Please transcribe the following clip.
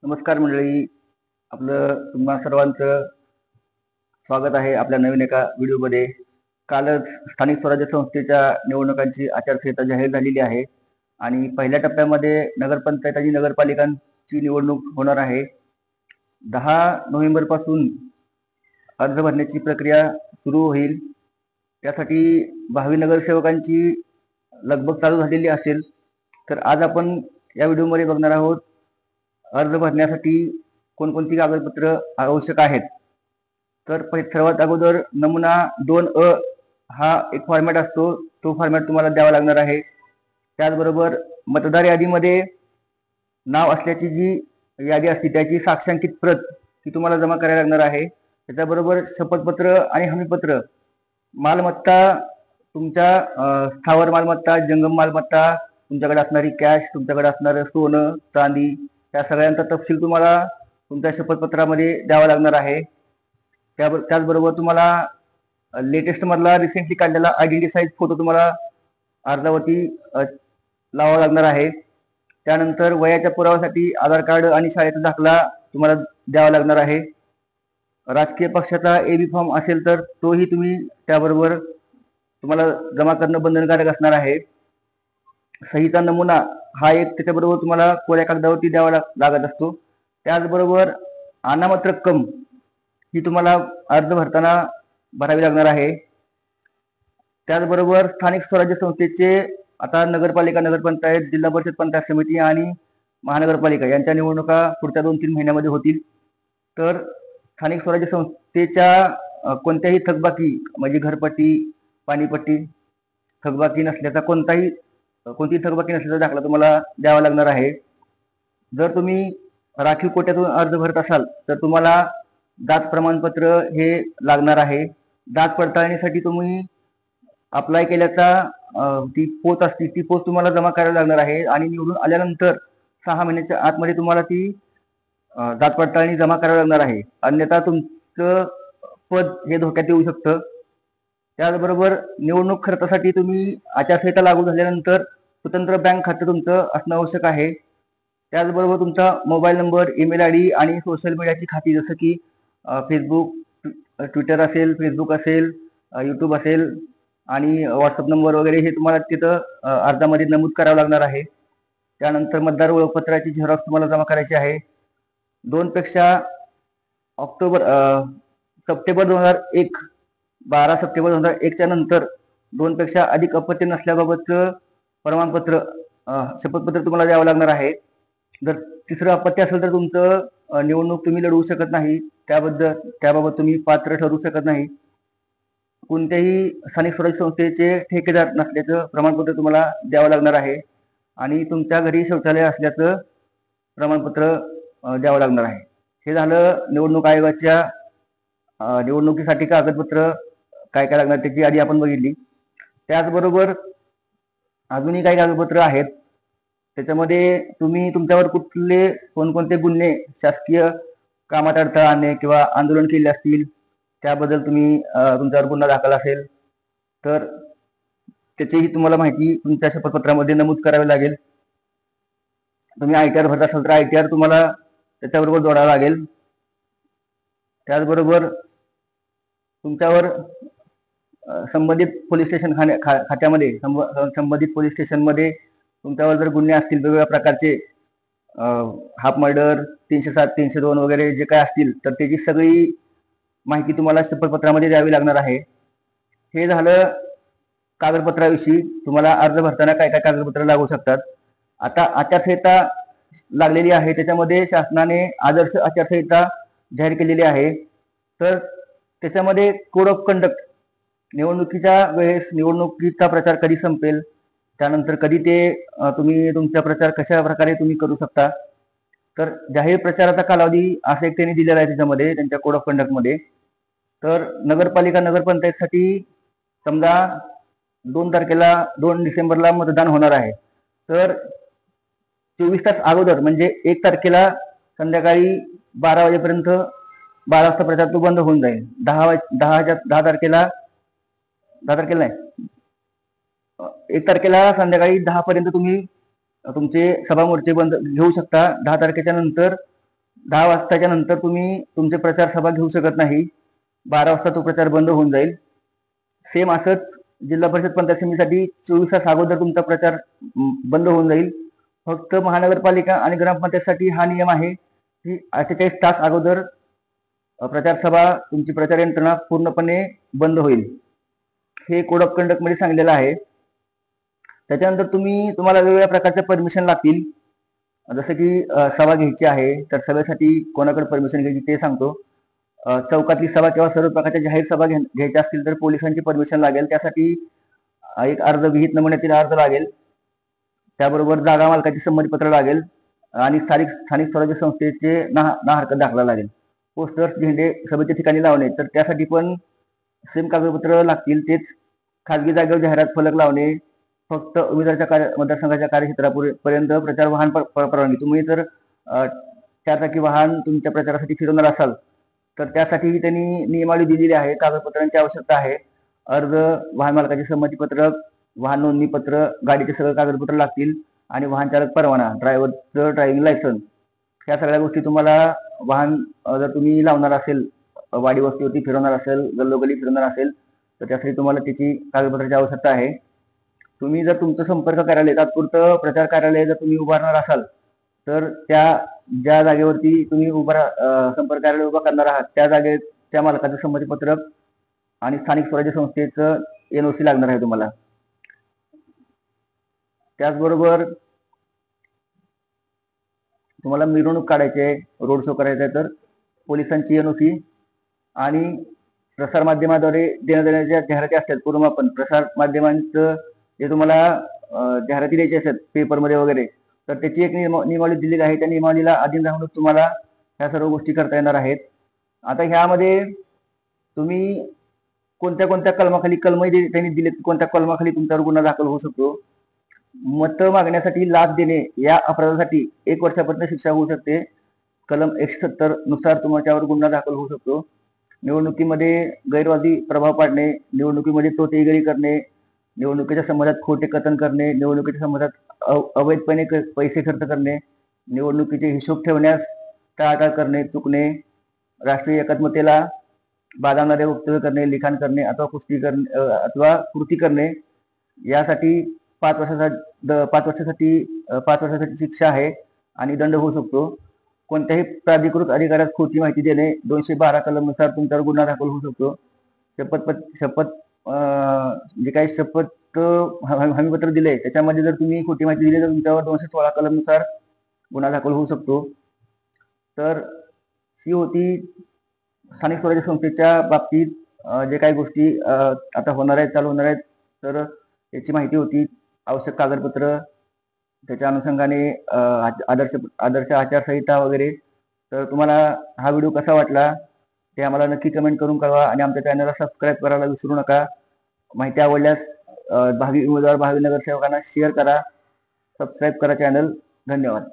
नमस्कार मंडळी, आपलं तुम्हा सर्वांचं स्वागत आहे आपल्या नवीन एका व्हिडिओमध्ये। कालच स्थानिक स्वराज्य संस्थेच्या निवडणुकांची आचारसंहिता जाहीर झालेली आहे आणि पहिल्या टप्प्यामध्ये नगरपंचायत आणि नगरपालिकांची निवडणूक होणार आहे। 10 नोव्हेंबर पासून अर्ज भरण्याची प्रक्रिया सुरू होईल। त्यासाठी भावी नगरसेवकांची लगबग चालू झालेली असेल। तर आज आपण या व्हिडिओमध्ये बघणार आहोत अर्ज भरण्यासाठी कोणकोणती कागदपत्र आवश्यक आहेत। तर सर्वात अगोदर नमुना 2A हा एक फॉर्मॅट असतो, तो फॉर्मॅट तुम्हाला द्यावा लागणार आहे। त्याचबरोबर मतदार यादीमध्ये नाव असल्याची जी यादी असते त्याची साक्षांकित प्रत ती तुम्हाला जमा करायला लागणार आहे। त्याच्याबरोबर शपथपत्र आणि हमीपत्र, मालमत्ता तुमच्या स्थावर मालमत्ता, जंगम मालमत्ता, तुमच्याकडे असणारी कॅश, तुमच्याकडे असणारं सोनं चांदी, त्या सगळ्यांचा तपशील तुम्हाला तुमच्या शपथपत्रामध्ये द्यावा लागणार आहे। त्याचबरोबर तुम्हाला लेटेस्ट मधला रिसेंटली काढलेला आयडेंटिटी साईज फोटो तुम्हाला अर्जावरती लावावा लागणार आहे। त्यानंतर वयाच्या पुराव्यासाठी आधार कार्ड आणि शाळेचा दाखला तुम्हाला द्यावा लागणार आहे। राजकीय पक्षाचा एबी फॉर्म असेल तर तोही तुम्ही त्याबरोबर तुम्हाला जमा करणं बंधनकारक असणार आहे। सहीचा नमुना हा एक त्याच्याबरोबर तुम्हाला कोऱ्या कागदावरती द्यावा लागत असतो। त्याचबरोबर अनामत रक्कम ही तुम्हाला अर्ज भरताना भरावी लागणार आहे। त्याचबरोबर स्थानिक स्वराज्य संस्थेचे आता नगरपालिका, नगरपंचायत, जिल्हा परिषद पंचायत समिती आणि महानगरपालिका यांच्या निवडणुका पुढच्या 2-3 महिन्यामध्ये होतील। तर स्थानिक स्वराज्य संस्थेच्या कोणत्याही थकबाकी म्हणजे घरपट्टी, पाणीपट्टी, थकबाकी नसल्याचा कोणतीही थकबाकी नसल्याचा दाखला तुम्हाला द्यावा लागणार आहे। जर तुम्ही राखीव कोट्यातून अर्ज भरत असाल तर तुम्हाला जात प्रमाणपत्र हे लागणार आहे। जात पडताळणीसाठी तुम्ही अप्लाय केल्याचा ती पोच असते, ती पोच तुम्हाला जमा करायला लागणार आहे आणि निवडून आल्यानंतर 6 महिन्याच्या आतमध्ये तुम्हाला ती जात पडताळणी जमा करावी लागणार आहे, अन्यथा तुमचं पद हे धोक्यात येऊ शकतं। त्याचबरोबर निवडणूक खर्चासाठी तुम्ही आचारसंहिता लागू झाल्यानंतर स्वतंत्र बँक खाते तुमचं असणं आवश्यक आहे। त्याचबरोबर तुमचा मोबाईल नंबर, ईमेल आयडी आणि सोशल मीडियाची खाती जसं की फेसबुक, ट्विटर असेल, फेसबुक असेल, यूट्यूब असेल आणि व्हॉट्सअप नंबर वगैरे हे तुम्हाला तिथं अर्जामध्ये नमूद करावं लागणार आहे। त्यानंतर मतदार ओळखपत्राची झेरॉक्स तुम्हाला जमा करायची आहे। 2 पेक्षा सप्टेंबर 2001, 12 सप्टेंबर 2001 च्या नंतर 2 पेक्षा अधिक अपत्य नसल्याबाबतचं प्रमाणपत्र, शपथपत्र तुम्हाला द्यावं लागणार आहे। जर तिसरं अपत्य असेल तर तुमचं निवडणूक तुम्ही लढवू शकत नाही, त्याबाबत तुम्ही पात्र ठरू शकत नाही। कोणत्याही स्थानिक स्वराज्य संस्थेचे ठेकेदार नसल्याचं प्रमाणपत्र तुम्हाला द्यावं लागणार आहे आणि तुमच्या घरी शौचालय असल्याचं प्रमाणपत्र द्यावं लागणार आहे। हे झालं निवडणूक आयोगाच्या निवडणुकीसाठी कागदपत्र काय काय लागणार त्याची यादी आपण बघितली। त्याचबरोबर अजूनही काही कागदपत्र आहेत, त्याच्यामध्ये तुम्ही तुमच्यावर कुठले कोणकोणते गुन्हे, शासकीय कामात अडथळा आणणे किंवा आंदोलन केले असतील त्याबद्दल तुमच्यावर गुन्हा दाखल असेल तर त्याचीही तुम्हाला माहिती तुमच्या शपथपत्रामध्ये नमूद करावी लागेल। तुम्ही ITR भरत असाल तर ITR तुम्हाला त्याच्याबरोबर जोडावा लागेल। त्याचबरोबर तुमच्यावर संबंधित पोलीस स्टेशन खात्यामध्ये संबंधित पोलीस स्टेशनमध्ये तुमच्यावर जर गुन्हे असतील वेगवेगळ्या प्रकारचे, हाफ मर्डर, 307, 302 वगैरे जे काय असतील तर त्याची सगळी माहिती तुम्हाला शपथपत्रामध्ये द्यावी लागणार आहे। हे झालं कागदपत्राविषयी, तुम्हाला अर्ज भरताना काय काय कागदपत्र लागू शकतात। आता आचारसंहिता लागलेली आहे, त्याच्यामध्ये शासनाने आदर्श आचारसंहिता जाहीर केलेली आहे। तर त्याच्यामध्ये कोड ऑफ कंडक्ट, निवडणुकीच्या वेळेस निवडणुकीचा प्रचार कधी संपेल, त्यानंतर कधी तुम्ही तुमचा प्रचार कशा प्रकारे तुम्ही करू शकता, तर जाहीर प्रचाराचा कालावधी असा एक त्यांनी दिलेला आहे त्याच्यामध्ये त्यांच्या कोड ऑफ कंडक्ट मध्ये। तर नगरपालिका, नगरपंचायतसाठी समजा 2 डिसेंबरला मतदान होणार आहे, तर 24 तास अगोदर म्हणजे 1 तारखेला संध्याकाळी 12 वाजेपर्यंत, 12 वाजता प्रचार तो बंद होऊन जाईल। 10 तारखेला नाही, 1 तारखेला संध्याकाळी 10 पर्यंत तुम्ही तुमचे सभा मोर्चे बंद घेऊ शकता। 10 तारखेच्या नंतर 10 वाजताच्या नंतर तुम्ही तुमचे प्रचार सभा घेऊ शकत नाही. 12 वाजता तो प्रचार बंद होऊन जाईल. सेम असंच जिल्हा परिषद पंचायत समितीसाठी 24 तास अगोदर तुमचा प्रचार बंद होऊन जाईल. फक्त महानगरपालिका आणि ग्रामपंचायतसाठी हा नियम आहे की 48 तास अगोदर प्रचार सभा तुमची प्रचार यंत्रणा पूर्णपणे बंद होईल. हे कोड ऑफ कंडक्ट मध्ये सांगलेलं आहे. त्याच्यानंतर तुम्हाला वेगवेगळ्या प्रकारच्या परमिशन लागतील. जसं की सभा घ्यायची आहे तर सभेसाठी कोणाकडे परमिशन घ्यायची ते सांगतो. चौकातली सभा किंवा सर्व प्रकारच्या जाहीर सभा घ्यायच्या असतील तर पोलिसांची परमिशन लागेल. त्यासाठी एक अर्ज विहित नमुन्यातील अर्ज लागेल. त्याबरोबर जागा मालकाची संमतीपत्र लागेल आणि स्थानिक स्वराज्य संस्थेचे ना हरकत दाखला लागेल. पोस्टर्स झेंडे सभेच्या ठिकाणी लावणे तर त्यासाठी पण सेम कागदपत्र लागतील. तेच खाजगी जागेवर जाहिरात फलक लावणे, फक्त उमेदवाराच्या मतदारसंघाच्या कार्यक्षेत्रापर्यंत प्रचार वाहन परवानगी. तुम्ही जर 4 चाकी वाहन तुमच्या प्रचारासाठी फिरवणार असाल तर त्यासाठी त्यांनी नियमावली दिलेली आहे. कागदपत्रांची आवश्यकता आहे. अर्ज, वाहन मालकाचे संमतीपत्र, वाहन नोंदणी पत्र, गाडीचे सगळे कागदपत्र लागतील आणि वाहन चालक परवाना, ड्रायव्हरचं ड्रायव्हिंग लायसन्स, ह्या सगळ्या गोष्टी तुम्हाला वाहन जर तुम्ही लावणार असेल, वाडी वस्तीवरती फिरवणार असेल, गल्लोगल्ली फिरवणार असेल तर त्यासाठी तुम्हाला त्याची कागदपत्राची आवश्यकता आहे. तुम्ही जर तुमचं संपर्क कार्यालय, तात्पुरतं प्रचार कार्यालय जर तुम्ही उभारणार असाल तर ज्या जागेवरती तुम्ही संपर्क कार्यालय उभा करणार आहात त्या जागेच्या मालकाचं संमतीपत्रक आणि स्थानिक स्वराज्य संस्थेचं NOC लागणार आहे तुम्हाला. त्याचबरोबर तुम्हाला मिरवणूक काढायची आहे, रोड शो करायचा आहे तर पोलिसांची NOC आणि प्रसार माध्यमाद्वारे देण्यात येणाऱ्या जाहिराती असतात पूर्वमापन, प्रसार माध्यमांचं जे तुम्हाला जाहिराती द्यायची असतात पेपरमध्ये वगैरे, तर त्याची एक नियमावली दिलेली आहे. त्या नियमावलीला अधीन राहून तुम्हाला ह्या सर्व गोष्टी करता येणार आहेत. आता ह्यामध्ये तुम्ही कोणत्या कलमाखाली त्यांनी दिले, कोणत्या कलमाखाली तुमच्यावर गुन्हा दाखल होऊ शकतो. मत मागण्यासाठी लाच देणे या अपराधासाठी 1 वर्षापर्यंत शिक्षा होऊ शकते. कलम 170 नुसार तुमच्यावर गुन्हा दाखल होऊ शकतो. निवडणुकीमध्ये गैरवादी प्रभाव पाडणे, निवडणुकीमध्ये तोतेगरी करणे, निवडणुकीच्या संबंधात खोटे कथन करणे, निवडणुकीच्या संबंधात अवैधपणे पैसे खर्च करणे, निवडणुकीचे हिशोब ठेवण्यास टाळाटाळ करणे, चुकणे, राष्ट्रीय एकात्मतेला बाधावणारे वक्तव्य करणे, लिखाण करणे अथवा कृती करणे यासाठी 5 वर्षासाठी शिक्षा आहे आणि दंड होऊ शकतो. कोणत्याही प्राधिकृत अधिकाऱ्यास खोटी माहिती देणे 212 कलम नुसार तुमच्यावर गुन्हा दाखल होऊ शकतो. जे काही शपथ हमीपत्र दिले त्याच्यामध्ये जर तुम्ही खोटी माहिती दिली तर तुमच्यावर 216 कलम नुसार गुन्हा दाखल होऊ शकतो. तर ही होती स्थानिक स्वराज्य संस्थेच्या बाबतीत जे काही गोष्टी आता चालू होणार आहेत तर याची माहिती होती. आवश्यक कागदपत्र, त्याच्या अनुषंगाने आदर्श आचारसंहिता वगैरे. तर तुम्हाला हा व्हिडिओ कसा वाटला ते आम्हाला नक्की कमेंट करून कळवा आणि आमच्या चॅनलला सबस्क्राईब करायला विसरू नका. माहिती आवडल्यास भावी उमेदवार, भावी नगरसेवकांना शेअर करा, सबस्क्राईब करा चॅनल. धन्यवाद.